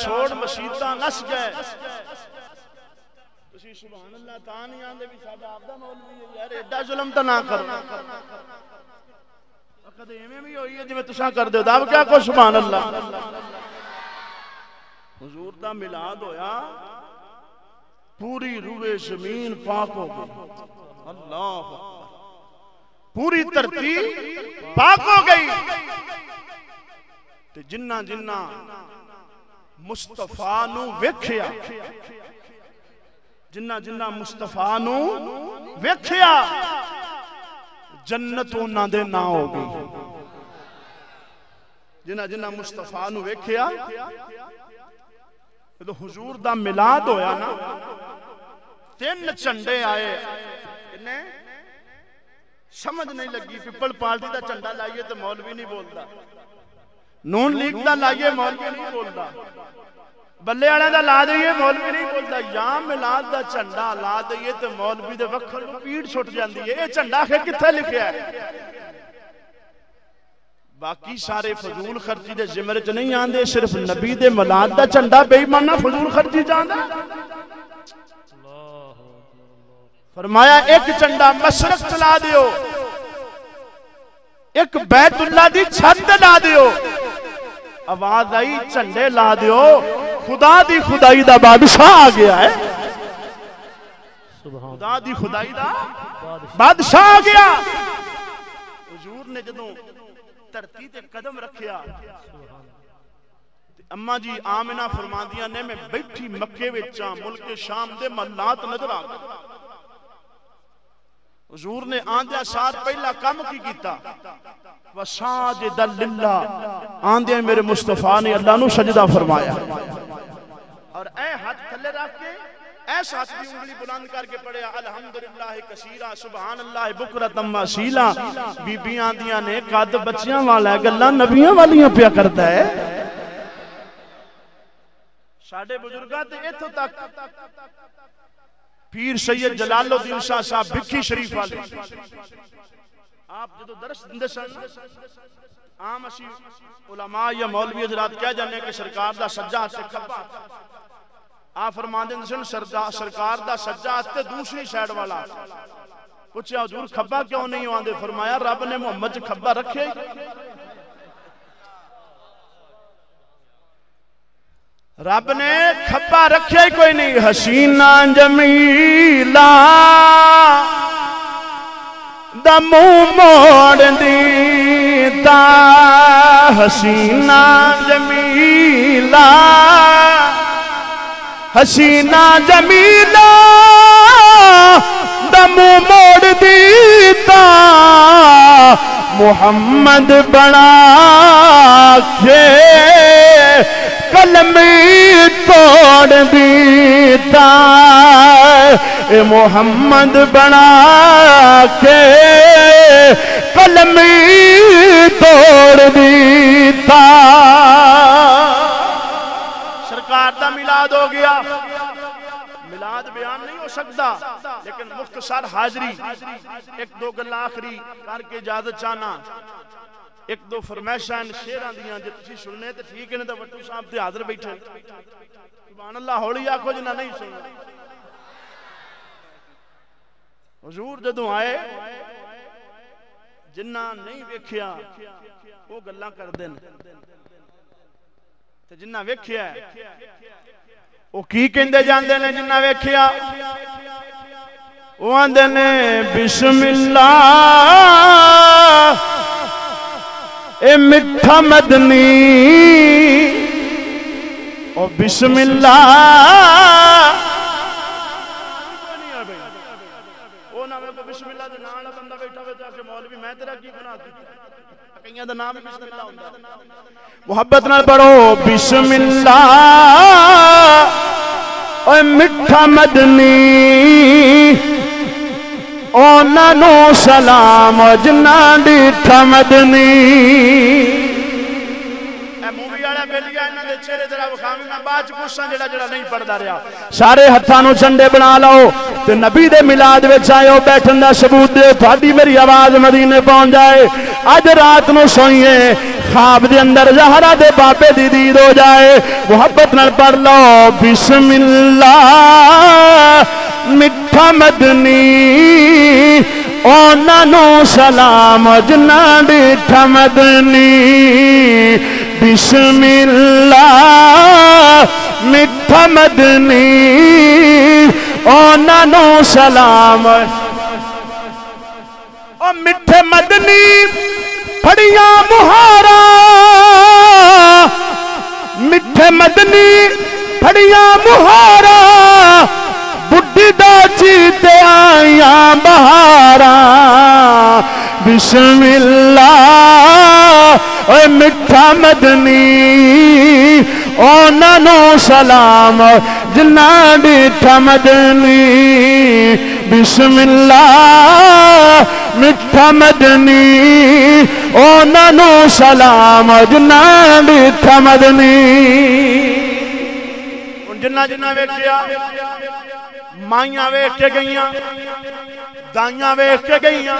چھوڑ مسیطاں نس گئے تسی سبحان اللہ تا نہیں آندے بھی ساڈا آپدا مولوی ہے یار ایڈا ظلم تے نہ کرو کدے ایویں بھی ہوئی ہے جویں تساں کردے ہو دا کیا کو سبحان اللہ حضور دا میلاد ہویا پوری روئے زمین پاک ہو گئی اللہ پوری دھرتی پاک ہو گئی تے جنہ جنہ مصطفیٰ نو ویکھیا جنہ جنہ مصطفیٰ نو ویکھیا جنت انہاں دے نا ہو گئی جنہ جنہ مصطفیٰ نو ویکھیا تو حضور دا میلاد ہویا نا 3 چنڈے آئے انہیں سمجھ نہیں لگی پیپل پارٹی دا چنڈا لائیے تو مولوی نہیں بولتا نون لیگ دا لائیے مولوی نہیں بولتا بلے آنے دا لا دئیے مولوی نہیں بولتا یا میلاد دا چنڈا لا دئیے تو مولوی دے وقت پیڑ چھوٹ جاندی ہے یہ چنڈا ہے کتھے لکھیا ہے باقی سارے فضول خرچی دے زمرے چ نہیں آندے صرف نبی دے میلاد دا چنڈا بے ایمانہ فضول خرچی جاندا فرمایا ایک چنڈا مشرق چلا دیو ایک بیت اللہ دی چھت لا دیو آواز آئی چنڈے لا دیو خدا دی خدائی دا بادشاہ آ گیا ہے خدا دی خدائی دا بادشاہ آ گیا حضور نے جدوں دھرتی تے قدم رکھیا اماں جی آمنہ فرماندیاں نے میں بیٹھی مکے وچاں ملک شام دے محلات نظر آ گئے حضور نے آندیا ساتھ پہلا کام کی کیتا وَسَاجِدًا لِلَّهِ آندیا میرے مصطفیٰ نے اللہ نو سجدہ فرمایا اور اے ہاتھ تھلے رکھ کے ایسا ہاتھ بھی انگلی بلند کر کے پڑھے الحمدللہ کثیرہ سبحان اللہ بکرۃ وَاصیلہ بی بی آندیاں نے قد بچیاں والا ہے گلاں نبیاں والیاں پیا کرتا ہے ساڈے بزرگاں تے ایتھوں تک پیر سید جلال الدین شاہ صاحب بکھی شریف والے آپ جدو درس دندے سن عام اسی علماء یا مولوی حضرات کیا جانے کہ سرکار دا سجا ہاتھ سے کھبا آپ فرمان دیں سن سرکار دا سجا ہاتھ تے دوسری سائیڈ والا پوچھا حضور کھبا کیوں نہیں ہوندے فرمایا رب نے محمد کھبا رکھے رب نے کھبا رکھے کوئی نہیں حسینہ جمیلہ دا منہ موڑ دیتا حسینہ جمیلہ حسینہ جمیلہ دا منہ موڑ دیتا محمد بنا کے کلمی توڑ دیتا اے محمد بنا کے کلمی توڑ دیتا سرکار دا میلاد ہو گیا میلاد بیان نہیں ہو سکتا لیکن مختصر حاضری ایک دو گلہ آخری کر کے اجازت چاہنا ایک دو فرمیشان شیران دیاں جب تسی سننے تو ٹھیک ہے تو وٹو صاحب تے حاضر بیٹھے سبحان اللہ ہولی آکھو جنہ نہیں سننا حضور جدوں آئے جنہ نہیں ویکھیا وہ گلاں کر دین تے جنہ ویکھیا ہے وہ کی کہندے جاندے نے جنہ ویکھیا وہ آندے نے بسم اللہ اے مٹھا مدنی او بسم اللہ او نہ میں بسم اللہ دے نام بندہ بیٹھا ہوئے تے مولوی میں تیرا کی گناہ کیتا کئیاں دا نام بسم اللہ ہوندا محبت نال پڑھو بسم اللہ اے مٹھا مدنی اونا نو سلام جنا ڈیٹھا مدنی اے مووی والا بیلی انہاں دے چہرے ذرا وکھاویں میں بعد پوچھاں جڑا نہیں پڑھدا رہیا سارے ہتھاں نو چنڈے بنا لو تے نبی دے میلاد وچ آئے بیٹھن دا ثبوت دے تہاڈی میری آواز مدینے پہنچ جائے اج رات نو سوئیے خواب دے اندر زہرا دے بابے دی دید ہو جائے محبت نال پڑھ لو بسم اللہ مٹھا مدنی اونا نو سلام جنا ڈٹھا مدنی بسم اللہ مٹھا مدنی اونا نو سلام او مٹھے مدنی پھڑیاں مہارا مٹھے مدنی پھڑیاں مہارا بڑھی دا چیتے آیاں بہارا بسم اللہ اے مٹھا مدنی اونا نو سلام جنا ڈٹھا مدنی بسم اللہ مٹھا مدنی اونا نو سلام جنا ڈٹھا مدنی جنا جنا ویکھیا مائیاں ویکھ کے گئیاں دائیاں ویکھ کے گئیاں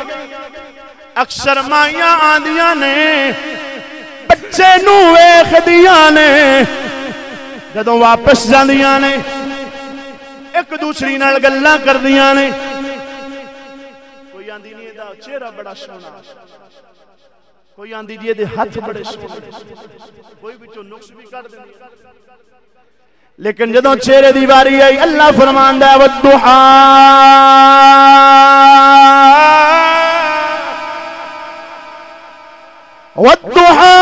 اکثر مائیاں آندیاں نے بچے نو ویکھ دیاں نے جدوں واپس جاندیاں نے ایک دوسری نال گلاں کردیاں نے کوئی آندی نہیں دا چہرہ بڑا سونا کوئی آندی دی دے ہاتھ بڑے سونے کوئی بھی نقص بھی کر دیں لیکن جدوں چہرے دی باری آئی اللہ فرماندا ہے والضحا والضحا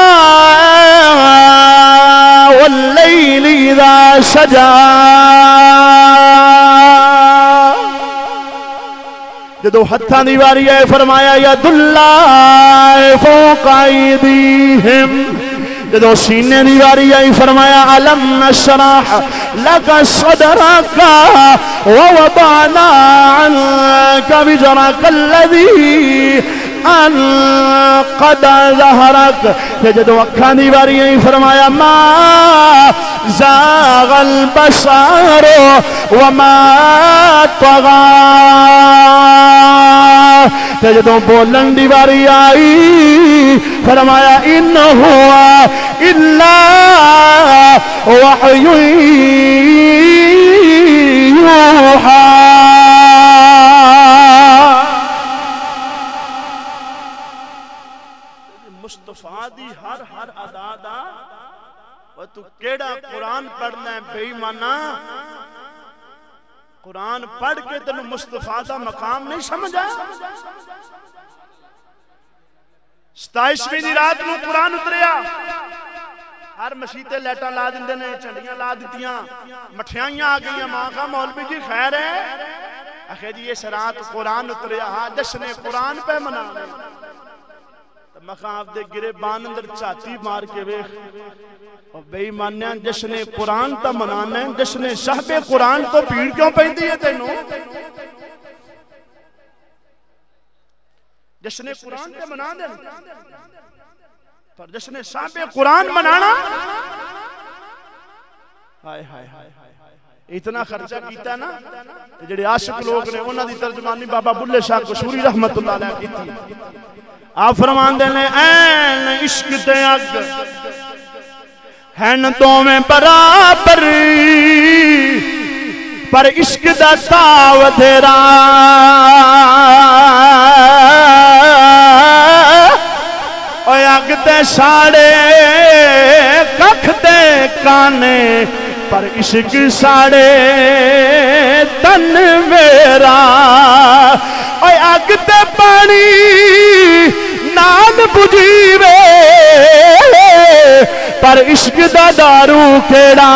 واللیل اذا سجا جدوں ہتھاں دی باری آئی فرمایا ید اللہ فوق ایدیہم جدو سینے دی باری آئی فرمایا علم نشرح لک صدرک ووضعنا عنک وزرک الذی انقض ظہرک جدو اکھاں دی باری آئی فرمایا ما زاغ البصر وما طغى جدو بولن دی باری آئی فرمایا ان ہوا الا وحی یوحا مصطفیٰ دی ہر ادا دا وہ تو کیڑا قرآن پڑھنا ہے بے ایمانا قرآن پڑھ کے تنو مصطفیٰ دا مقام نہیں سمجھا 27ویں دی رات نو قرآن اتریا ہر مسیتے لیٹا لا دندے نے چنڈیاں لا دیتیاں مٹھیائیاں آ گئیاں ماں کا مولوی جی خیر ہے آخر جی اس رات قرآن اتریا ہاں جشن قرآن پہ منا رہے مخاں آپ دے گرے بان اندر چاتی مار کے ویخ اور بے ایمانیاں جشن قرآن تا منانا ہے جشن صاحب قرآن تو پیڑ کیوں پہنتی ہے تینوں جشن قرآن تے منا دیں پر جشن صاحب قرآن منانا ہائے ہائے اتنا خرچہ کیتا نا جڑے عاشق لوگ نے انہاں دی ترجمانی بابا بلے شاہ قشوری رحمت اللہ علیہ کی تھی آپ فرمان دینے این عشق تے اگ ہین تو میں برابر پر عشق دا تاو دھیرا اوہ اگ تے ساڑے ککھ تے کانے پر عشق ساڑے تن میرا اوہ اگ تے پانی نان بجیوے پر عشق دا دارو کیڑا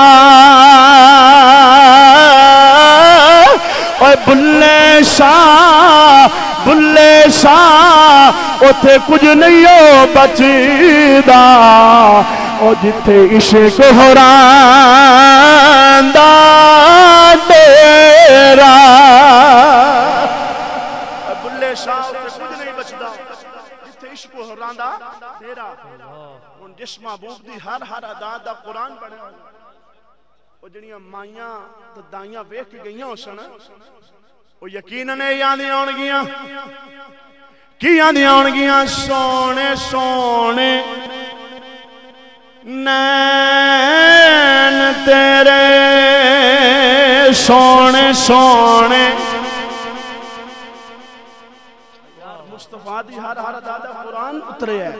اوہ بلے شاہ اوتھے کچھ نہیں ہو بچیدہ او جتھے عشق حران دا تیرا بلے شاہ اوتھے کچھ نہیں بچدا جتھے عشق حران دا تیرا ان جس محبوب دی ہر ادا دا قرآن پڑھے وہ جڑیاں مائیاں تو دائیاں ویکھ کے گئیاں ہو سن وہ یقیناً یادیں آن گیاں کی یادیں آن گیاں سونے سونے نین تیرے سونے سونے مصطفیٰ دی ہر ہر دادا قرآن اترے ہے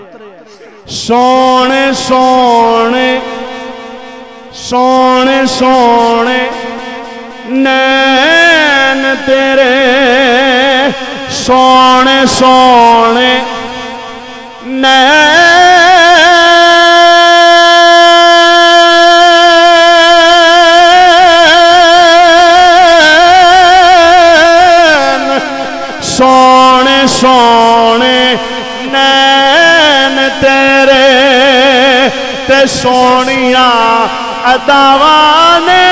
سونے سونے سونے سونے نین تیرے سونے سونے سونے سونے نین تیرے تے سونیاں اداوانے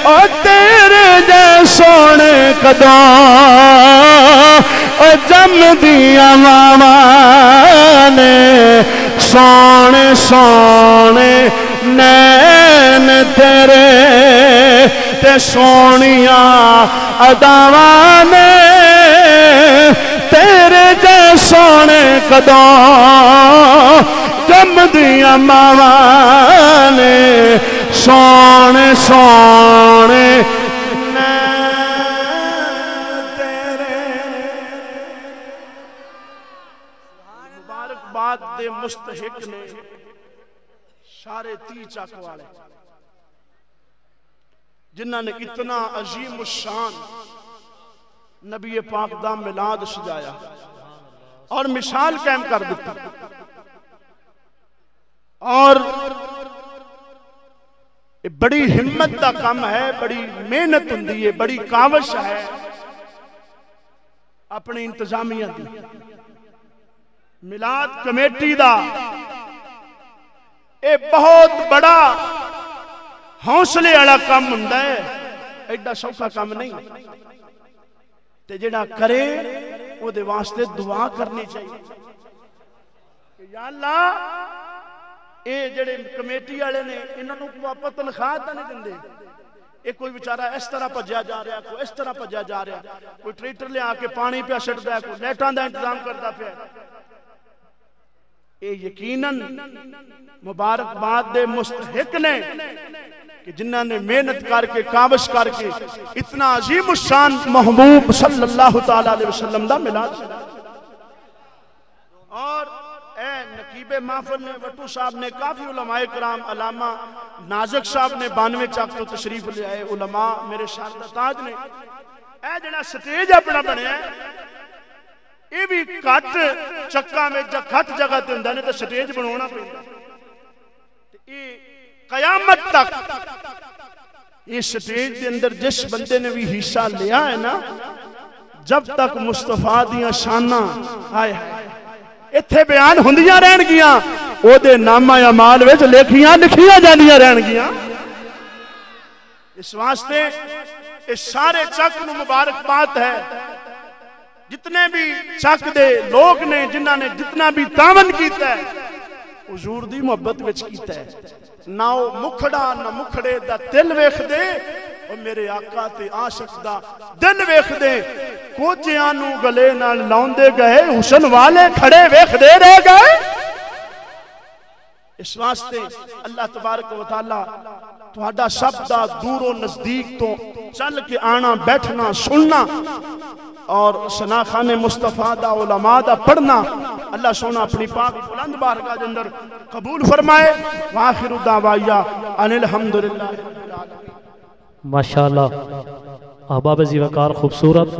او تیرے جے سونے قدوں او جم دیا مامانے سونے سونے نین تیرے تے سونیاں اداوانے تیرے جے سونے قدوں جم دیا مامانے سونے سونے تیرے مبارکباد دے مستحق نے سارے تی چاک والے جنہاں نے اتنا عظیم الشان نبی پاک دا میلاد سجایا اور مثال قائم کر دیتا اور بڑی ہمت دا کام ہے بڑی محنت ہوندی ہے بڑی کاوش ہے اپنی انتظامیہ دی میلاد کمیٹی دا اے بہت بڑا حوصلے والا کام ہوندا ہے ایڈا سوکھا کام نہیں تے جڑا کرے او دے واسطے دعا کرنی چاہیے کہ یا اللہ اے جڑے کمیٹی والے نے انہاں نوں واپس تنخواہ تے نہیں دیندے اے کوئی بیچارہ اس طرح بھجیا جا رہا کوئی اس طرح بھجیا جا رہا کوئی ٹریکٹر لے آ کے پانی پیا چھڑدا ہے کوئی لائٹاں دا انتظام کردا پیا اے یقیناً مبارکباد دے مستحق نے کہ جنہاں نے محنت کر کے کاوش کر کے اتنا عظیم الشان محبوب صلی اللہ تعالیٰ علیہ وسلم دا میلاد اور اے نقیب محفل نے وٹو صاحب نے کافی علماء کرام علامہ نازک صاحب نے 92 چاک تو تشریف لے آئے علماء میرے شاہدہ تاج نے اے جنہاں سٹیج اپنا بنے ہیں یہ بھی کٹ چکا میں کٹ جگہ تے ہوندا نے تے سٹیج بناونا پیندا یہ قیامت تک یہ سٹیج دے اندر جس بندے نے بھی حصہ لیا ہے نا جب تک مصطفیٰ دیاں شاناں آئے اتھے بیان ہوندیاں رہن گیاں او دے نامہ اعمال وچ لکھیاں جاندیاں رہن گیاں اس واسطے اس سارے چک نو مبارکباد ہے جتنے بھی چک دے لوگ نے جنہاں نے جتنا بھی تعاون کیتا ہے حضور دی محبت وچ کیتا ہے نہ مکھڑا نہ مکھڑے دا دل ویکھ دے اور میرے آقا تے عاشق دا دل ویکھ دے کوچیاں نو گلے نال لاؤندے گئے حسن والے کھڑے ویکھ دے رہ گئے اس واسطے اللہ تبارک و تعالی تہاڈا سب دا دور و نزدیک تو چل کے آنا بیٹھنا سننا اور شناخان مصطفیٰ دا علماء دا پڑھنا اللہ سونا اپنی پاک بلند بارگاہ دے اندر قبول فرمائے وآخر دعوایا ان الحمدللہ ماشاءاللہ احباب ذی وقار خوبصورت